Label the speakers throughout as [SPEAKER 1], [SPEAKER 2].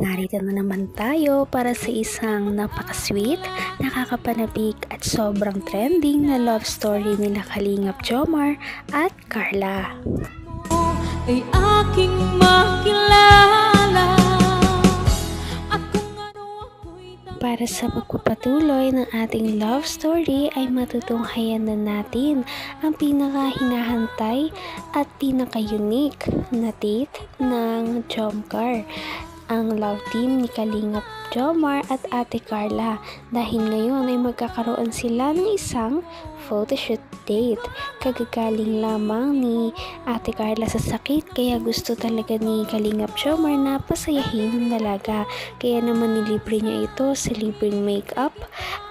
[SPEAKER 1] narito na naman tayo para sa isang napaka-sweet, nakakapanabik at sobrang trending na love story nila Kalingap Jomar at Carla.
[SPEAKER 2] Ay aking makilala at kung ano ako'y
[SPEAKER 1] Para sa pagpapatuloy ng ating love story ay matutunghayan na natin ang pinaka-hinahantay at pinaka-unique na date ng Jomcar, ang love team ni Kalingap Jomar at Ate Carla, dahil ngayon ay magkakaroon sila ng isang photoshoot date. Kagagaling lamang ni Ate Carla sa sakit, kaya gusto talaga ni Kalingap Jomar na pasayahin ng dalaga, kaya naman nilibre niya ito sa libreng makeup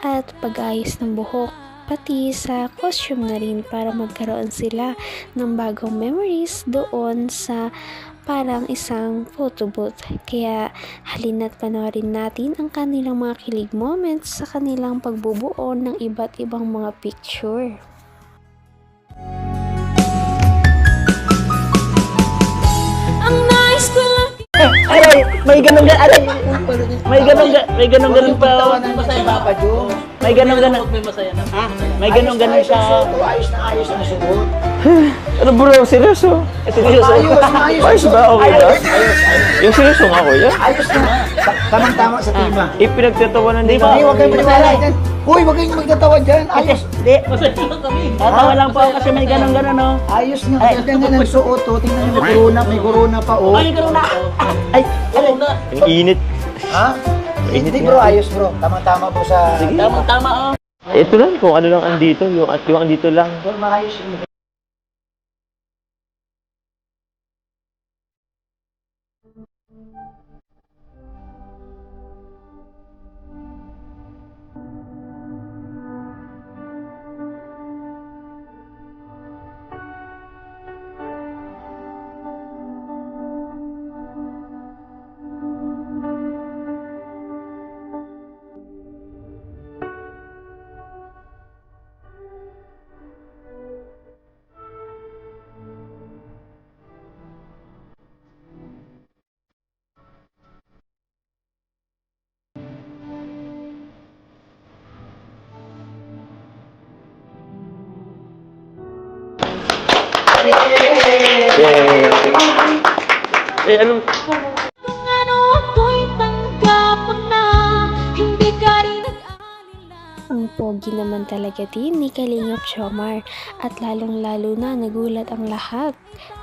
[SPEAKER 1] at pag-ayos ng buhok, pati sa costume na rin, para magkaroon sila ng bagong memories doon sa parang isang photo booth. Kaya halina't panoorin natin ang kanilang mga kilig moments sa kanilang pagbubuo ng iba't ibang mga picture.
[SPEAKER 2] ang nais ko lang.
[SPEAKER 3] Aray, may ganun aray. May ganun pa.
[SPEAKER 4] Masaya Papa Jo.
[SPEAKER 3] May ganun.
[SPEAKER 4] May masaya na. Ha?
[SPEAKER 3] May ganun siya.
[SPEAKER 4] Ayos na suot.
[SPEAKER 3] Ano bro, seryoso? Seryoso? Ayos ba? Okay ba? Yung seryoso nga kuya?
[SPEAKER 4] Ayos na. Tamang-tama sa tema.
[SPEAKER 3] Ipinagtatawanan din ba?
[SPEAKER 4] Hindi, huwag kayong magtatawa dyan. Uy, huwag kayong magtatawa dyan. Ayos.
[SPEAKER 3] Hindi. Tatawa lang po ako kasi may ganun no?
[SPEAKER 4] Ayos nga. Ganda nga ng suot. Oh. Tingnan nyo, may corona pa. Oh.
[SPEAKER 3] Ay, corona! Ay, corona! Ang init.
[SPEAKER 4] Ha? Hindi bro, ayos bro. Tamang-tama po sa...
[SPEAKER 3] Sige. Tama. Ito lang, kung ano lang andito, yung andito lang.
[SPEAKER 4] Bro, maayos yun.
[SPEAKER 3] Eh, ano?
[SPEAKER 2] Kung ano ako'y tanggap mo na, hindi ka rin nag-alala.
[SPEAKER 1] Ang pogi naman talaga din ni Kalingap Jomar, at lalong-lalo na nagulat ang lahat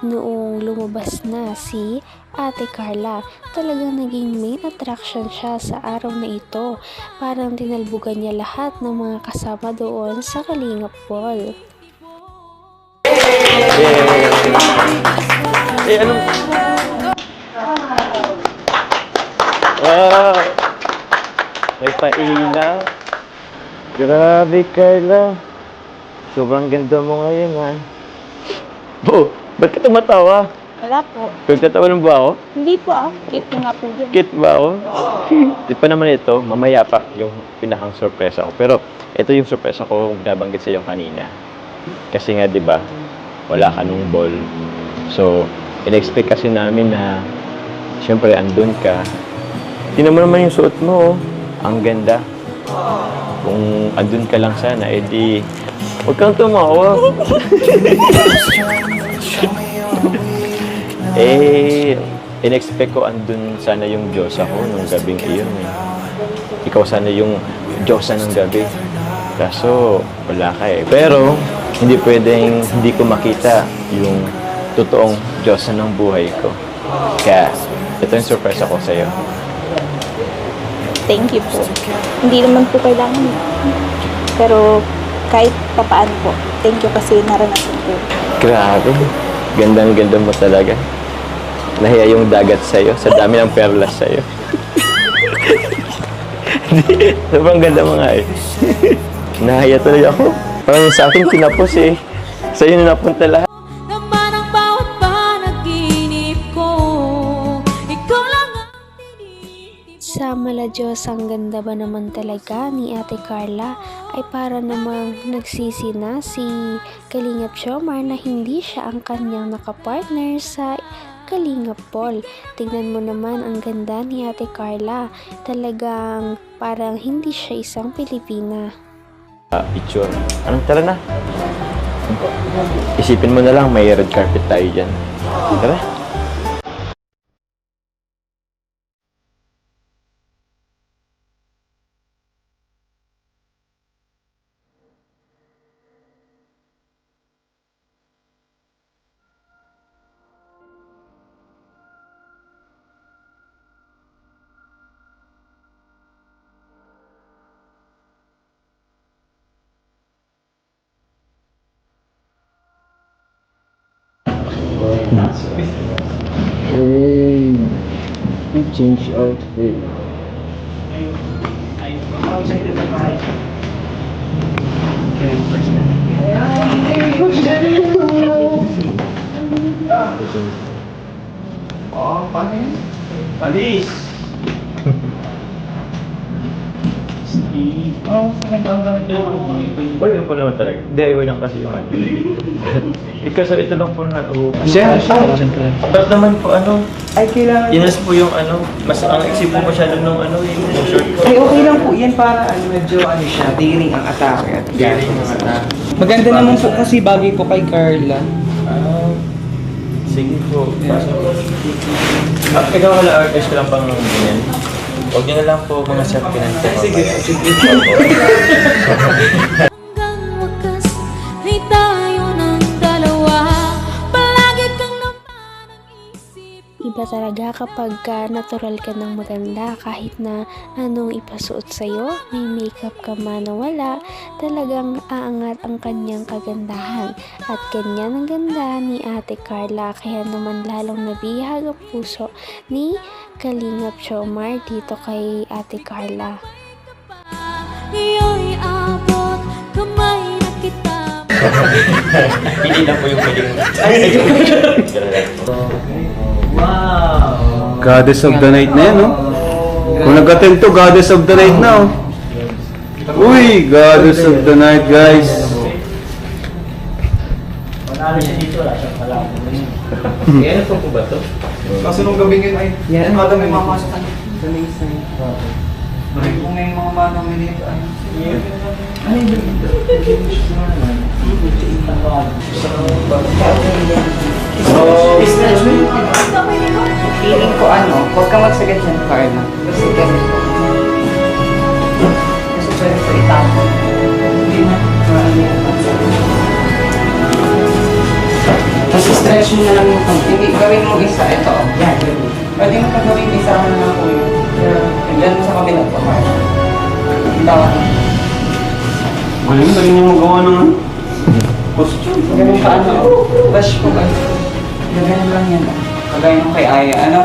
[SPEAKER 1] noong lumabas na si Ate Carla. Talagang naging main attraction siya sa araw na ito. Parang tinalbugan niya lahat ng mga kasama doon sa Kalingap Ball.
[SPEAKER 3] Eh, ano? Wow! May pailaw. Grabe, Carla. Sobrang ganda mo ngayon, ha? Bo, ba't ka tumatawa?
[SPEAKER 5] Wala po.
[SPEAKER 3] Nagtatawanan ba ako?
[SPEAKER 5] Hindi po ah. Cute nga po dyan.
[SPEAKER 3] Kit ba ako? Di pa naman ito, mamaya pa yung pinakang sorpresa ko. Pero ito yung sorpresa ko nabanggit sa iyo kanina. Kasi nga, di ba, wala ka nung ball. So, in-expect kasi namin na siyempre andun ka. Tingnan mo naman yung suot mo, oh. Ang ganda. Kung andun ka lang sana, edi huwag kang tumawa. In-expect ko andun sana yung Diyosa ko nung gabing iyon. Ikaw sana yung Diyosa ng gabi. Kaso, wala ka eh. Pero, hindi pwedeng hindi ko makita yung totoong Diyosa ng buhay ko. Kaya, ito yung surprise ako sa'yo.
[SPEAKER 5] Thank you po. Hindi naman po kailangan. Pero kahit papaan po, thank you kasi naranasan ko.
[SPEAKER 3] Grabe. Gandang-ganda mo talaga. Nahiya yung dagat sa'yo, sa dami ng perlas sa'yo. Sobrang ganda mo nga eh. Nahiya tuloy ako. Parang sa akin kinapos eh. Sa'yo na napunta lahat.
[SPEAKER 2] Naman ang bawat panaginip ko, ikaw lang ang tinitip.
[SPEAKER 1] Sa Diyos, ang ganda ba naman talaga ni Ate Carla, ay para namang nagsisi na si Kalingap Jomar na hindi siya ang kanyang nakapartner sa Kalingap Paul. Tingnan mo naman ang ganda ni Ate Carla. Talagang parang hindi siya isang Pilipina.
[SPEAKER 3] Picture. Anong tara na? Isipin mo na lang, may red carpet tayo dyan. Tara. Hey, we change outfit.
[SPEAKER 4] Oh, paano yun? Palis! Oh,
[SPEAKER 3] Uy, yun po naman talaga. DIY lang kasi yung ano. Ikaw sa ito lang po na Ba't naman po ano?
[SPEAKER 4] Ay, kailangan.
[SPEAKER 3] Inas po yung ano, mas ang iksi po masyado nung ano, yung short ko.
[SPEAKER 4] Ay, okay lang po. Yan para medyo siya, daring ang atake at
[SPEAKER 3] Daring ang atake.
[SPEAKER 4] Maganda naman po kasi bagay po kay Carla.
[SPEAKER 3] Sige po. Ikaw wala artist ka lang pang ganyan. Huwag niyo na lang po mga chef kinanta.
[SPEAKER 4] Sige.
[SPEAKER 2] Hanggang wakas ay tayo ng dalawa. Palagi kang naman ang isip.
[SPEAKER 1] Iba talaga kapag natural ka ng maganda, kahit na anong ipasuot sa'yo, may makeup ka man na wala, talagang aangat ang kanyang kagandahan. At ganyan ang ganda ni Ate Carla, kaya naman lalong nabihag ang puso ni Kalingap Jomar dito kay Ate Carla.
[SPEAKER 2] Iyo'y abot kamay na kita.
[SPEAKER 3] Hindi lang po yung pwedeng...
[SPEAKER 4] Wow!
[SPEAKER 6] Goddess of the Night na yan, no? Kung nag-attend to, Goddess of the Night na, oh. Uy, Goddess of the Night, guys.
[SPEAKER 4] Panalo siya dito, wala siyang pala.
[SPEAKER 3] Ano po ba to?
[SPEAKER 4] Kasi nung gabi ngayon ay, yan, mga may mamasok sa lace na yun. Balik po ngayon mga manong minute ay, ano yun? Feeling ko huwag ka magsagad dyan, Carla. Kasi ganito. Kasi pwede ko itapon. Hindi na, tapos stretch mo na lang yung hindi, gawin mo isa, ito. Yan, pwede mo pa gawin isa mo na lang po yun. Diyan mo sa kabilang pa, Carla. Tawa ka.
[SPEAKER 6] Galing, galing niyo magawa ng costume.
[SPEAKER 4] Ganun ka bash ko ba? Ganun lang yan. Kagaya mo kay Aya.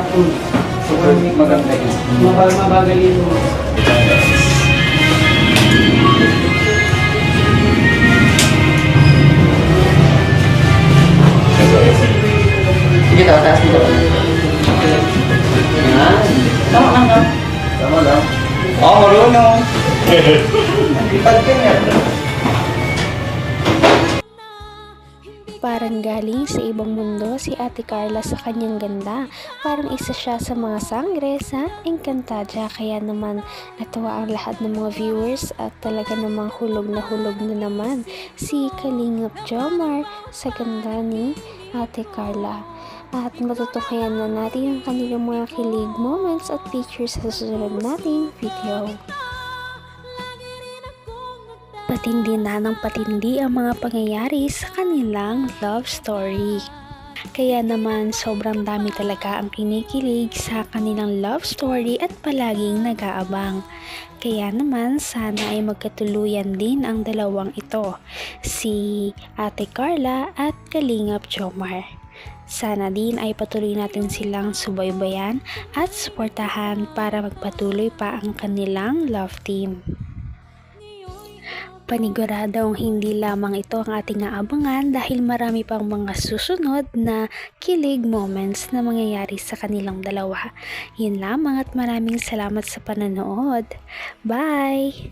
[SPEAKER 4] Super maganda yun. Mabagal yun. Sige, taas dito. Yan. Tama lang ka. Tama lang. Oo, marunong. Lipad ka niya.
[SPEAKER 1] Parang galing sa ibang mundo si Ate Carla sa kanyang ganda. Parang isa siya sa mga sangre sa Encantadia. Kaya naman natuwa ang lahat ng mga viewers at talaga namang hulog na naman si Kalingap Jomar sa ganda ni Ate Carla. At matutukayan na natin ang kanilang mga kilig moments at pictures sa susunod nating video. Patindi na ng patindi ang mga pangyayari sa kanilang love story. Kaya naman sobrang dami talaga ang kinikilig sa kanilang love story at palaging nag-aabang. Kaya naman sana ay magkatuluyan din ang dalawang ito, si Ate Carla at Kalingap Jomar. Sana din ay patuloy natin silang subaybayan at suportahan para magpatuloy pa ang kanilang love team. Paniguradong hindi lamang ito ang ating aabangan dahil marami pang mga susunod na kilig moments na mangyayari sa kanilang dalawa. Yun lamang at maraming salamat sa panonood. Bye!